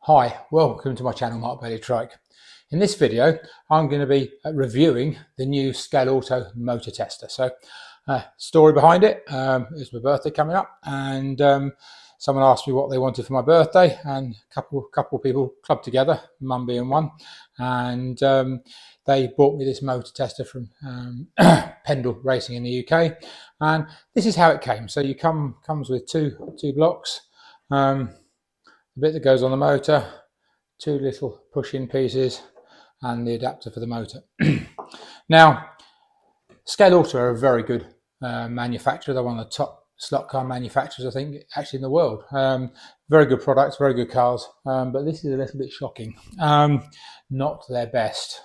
Hi, welcome to my channel, Mark Bailey Trike. In this video, I'm going to be reviewing the new Scaleauto Motor Tester. So, story behind it is my birthday coming up, and someone asked me what they wanted for my birthday, and a couple of people clubbed together, mum being one, and they bought me this motor tester from Pendle Racing in the UK, and this is how it came. So, comes with two blocks. The bit that goes on the motor, two little push-in pieces, and the adapter for the motor. Now, Scaleauto are a very good manufacturer. They're one of the top slot car manufacturers, I think, actually in the world. Very good products, very good cars, but this is a little bit shocking. Not their best.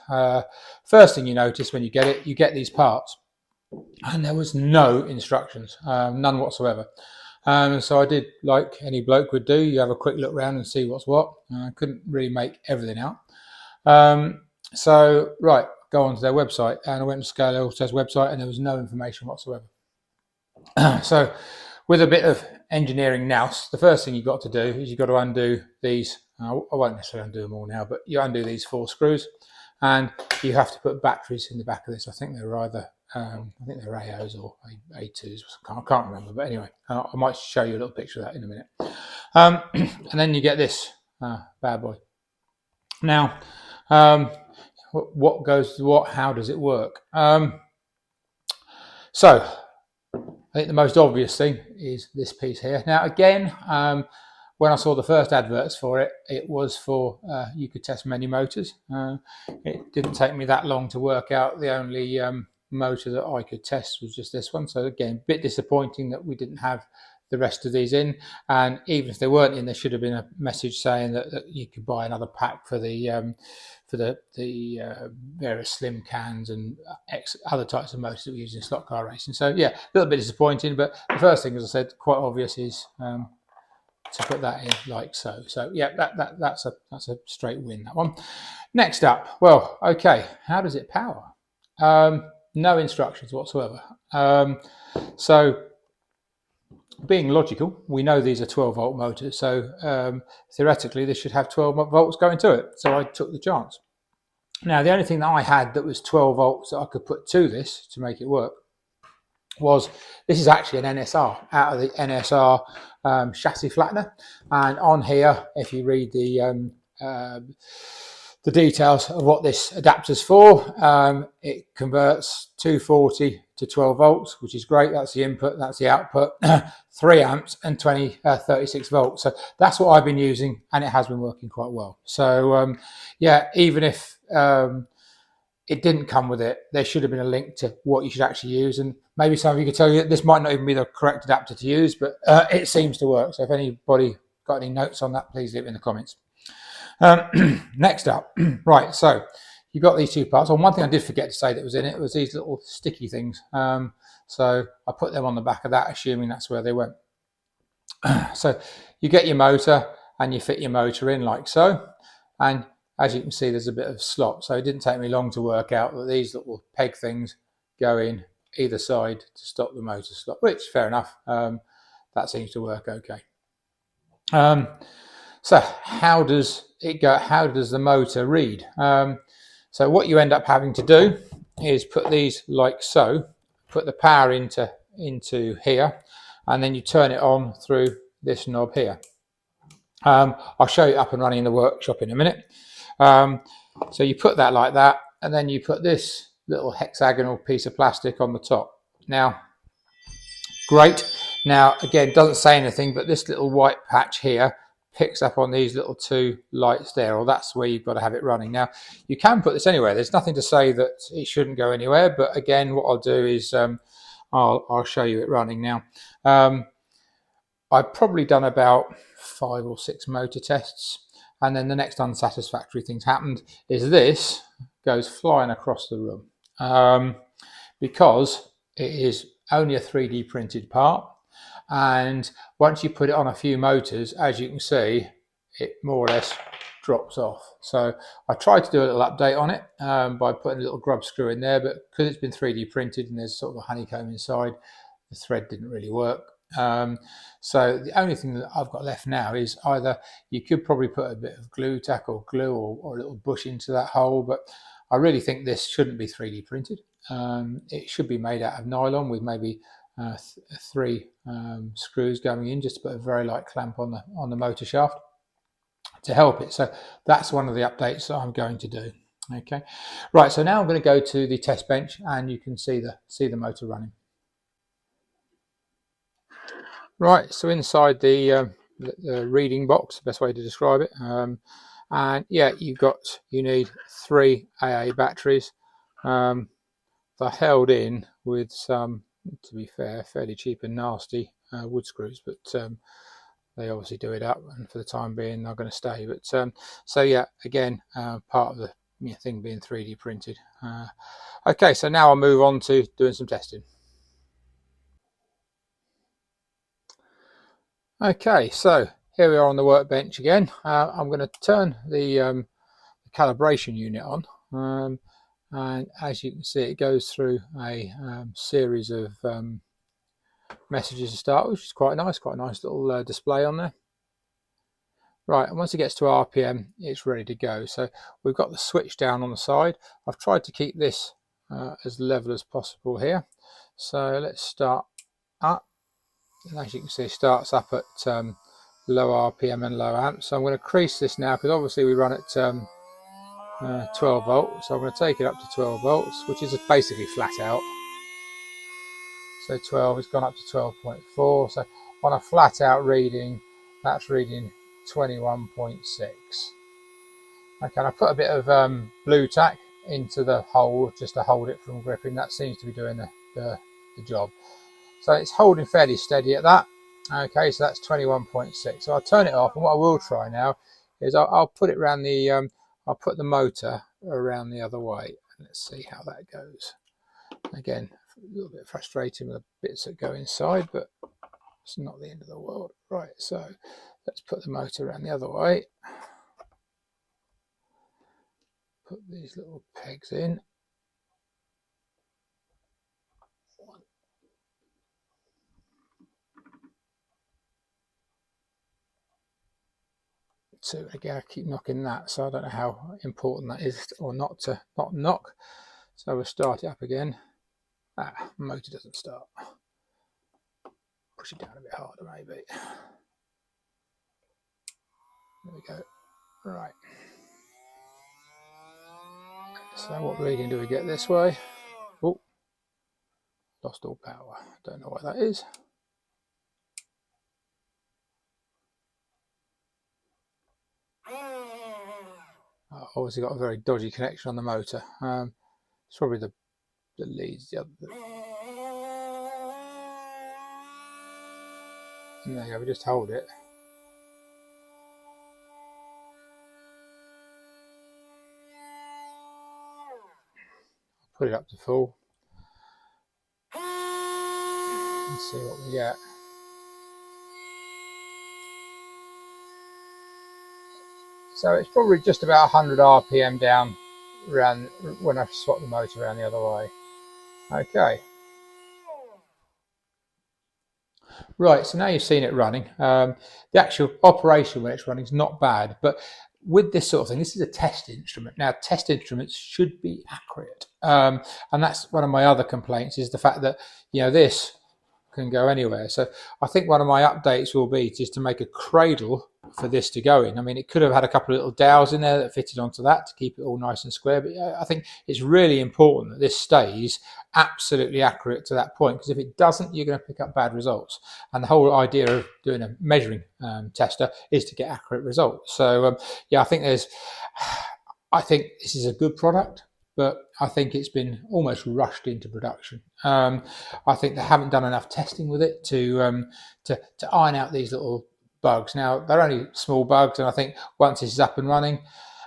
First thing you notice when you get it, you get these parts, and there was no instructions, none whatsoever. So I did like any bloke would do. You have a quick look around and see what's what. I couldn't really make everything out. So right, go onto their website, and I went to Scaleauto's website, and there was no information whatsoever. So with a bit of engineering nous, the first thing you've got to do is you've got to undo these. I won't necessarily undo them all now, but you undo these 4 screws, and you have to put batteries in the back of this. I think they're either I think they're AOs or A2s. I can't remember, but anyway, I might show you a little picture of that in a minute. And then you get this bad boy. Now, what goes to what? How does it work? So, I think the most obvious thing is this piece here. Now, again, when I saw the first adverts for it, it was for you could test many motors. It didn't take me that long to work out the only motor that I could test was just this one. So again, a bit disappointing that we didn't have the rest of these in, and even if they weren't in, there should have been a message saying that you could buy another pack for the various slim cans and other types of motors that we use in slot car racing. So yeah, a little bit disappointing, but the first thing, as I said, quite obvious, is to put that in like so. So yeah, that's a straight win, that one. Next up, well, okay, how does it power? No instructions whatsoever. So being logical, we know these are 12-volt motors, so theoretically this should have 12 volts going to it. So I took the chance. Now, the only thing that I had that was 12 volts that I could put to this to make it work was, this is actually an NSR, out of the NSR chassis flattener. And on here, if you read the details of what this adapter's for, it converts 240 to 12 volts, which is great. That's the input, that's the output, 3 amps and 36 volts. So that's what I've been using, and it has been working quite well. So yeah, even if it didn't come with it, there should have been a link to what you should actually use, and maybe some of you could tell you that this might not even be the correct adapter to use, but it seems to work. So if anybody got any notes on that, please leave it in the comments. Next up, right, so you've got these two parts. And one thing I did forget to say that was in it was these little sticky things. So I put them on the back of that, assuming that's where they went. So you get your motor and you fit your motor in like so. And as you can see, there's a bit of slot. So it didn't take me long to work out that these little peg things go in either side to stop the motor slot, which, fair enough, that seems to work okay. So how does it go? How does the motor read? So what you end up having to do is put these like so, put the power into here, and then you turn it on through this knob here. I'll show you up and running in the workshop in a minute. So you put that like that, and then you put this little hexagonal piece of plastic on the top. Now, great. Now, again, it doesn't say anything, but this little white patch here picks up on these little 2 lights there, or that's where you've got to have it running. Now, you can put this anywhere. There's nothing to say that it shouldn't go anywhere, but again, what I'll do is I'll show you it running now. I've probably done about 5 or 6 motor tests, and then the next unsatisfactory thing's happened is this goes flying across the room because it is only a 3D printed part. And once you put it on a few motors, as you can see, it more or less drops off. So I tried to do a little update on it by putting a little grub screw in there, but because it's been 3D printed and there's sort of a honeycomb inside, the thread didn't really work. So the only thing that I've got left now is either you could probably put a bit of glue tack or glue or a little bush into that hole, but I really think this shouldn't be 3D printed. It should be made out of nylon with maybe three screws going in, just to put a very light clamp on the motor shaft to help it. So that's one of the updates that I'm going to do. Okay, right. So now I'm going to go to the test bench, and you can see the motor running. Right, so inside the reading box, the best way to describe it, and yeah, you need 3 AA batteries. They're held in with some, to be fair, fairly cheap and nasty wood screws, but they obviously do it up, and for the time being, they're going to stay. But so yeah, again, part of the thing being 3D printed. Okay, so now I'll move on to doing some testing. Okay, so here we are on the workbench again. I'm going to turn the calibration unit on, and as you can see, it goes through a series of messages to start, which is quite a nice little display on there. Right, and once it gets to RPM, it's ready to go. So we've got the switch down on the side. I've tried to keep this as level as possible here. So let's start up. And as you can see, it starts up at low RPM and low amp. So I'm going to crease this now, because obviously we run at 12 volts. So I'm going to take it up to 12 volts, which is basically flat out. So 12, it's gone up to 12.4. So on a flat out reading, that's reading 21.6. Okay, and I put a bit of blue tack into the hole just to hold it from gripping. That seems to be doing the job. So it's holding fairly steady at that. Okay, so that's 21.6. So I'll turn it off, and what I will try now is I'll put it around the I'll put the motor around the other way. Let's see how that goes. Again, a little bit frustrating with the bits that go inside, but it's not the end of the world. Right, so let's put the motor around the other way. Put these little pegs in. 2. Again, I keep knocking that, so I don't know how important that is or not to not knock. So we'll start it up again. Motor doesn't start. Push it down a bit harder, maybe. There we go. Right. So what reading do we get this way? Oh, lost all power. Don't know what that is. Obviously got a very dodgy connection on the motor. It's probably the leads. The other. And there you go. We just hold it. Put it up to full. Let's see what we get. So it's probably just about 100 RPM down around when I swap the motor around the other way. Okay. Right, so now you've seen it running. The actual operation when it's running is not bad, but with this sort of thing, this is a test instrument. Now, test instruments should be accurate, and that's one of my other complaints, is the fact that this can go anywhere. So I think one of my updates will be just to make a cradle for this to go in. I mean, it could have had a couple of little dowels in there that fitted onto that to keep it all nice and square, but I think it's really important that this stays absolutely accurate to that point, because if it doesn't, you're going to pick up bad results. And the whole idea of doing a measuring tester is to get accurate results. So yeah, I think this is a good product, but I think it's been almost rushed into production. I think they haven't done enough testing with it to iron out these little bugs. Now, they're only small bugs, and I think once this is up and running,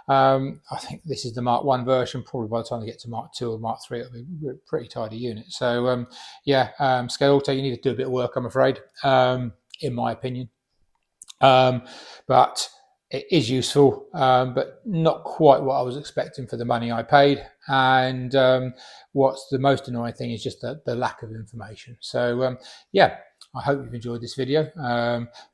I think this is the Mark 1 version. Probably by the time they get to Mark 2 or Mark 3, it'll be a pretty tidy unit. So yeah, Scaleauto, you need to do a bit of work, I'm afraid, in my opinion. But it is useful, but not quite what I was expecting for the money I paid. And what's the most annoying thing is just the lack of information. So yeah, I hope you've enjoyed this video.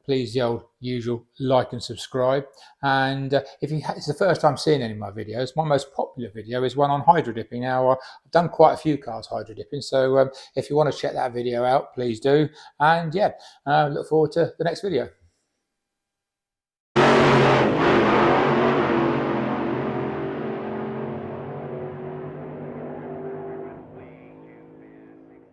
Please, the old usual, like and subscribe. And if it's the first time seeing any of my videos, my most popular video is one on hydro dipping. Now, I've done quite a few cars hydro dipping, so if you want to check that video out, please do. And yeah, look forward to the next video.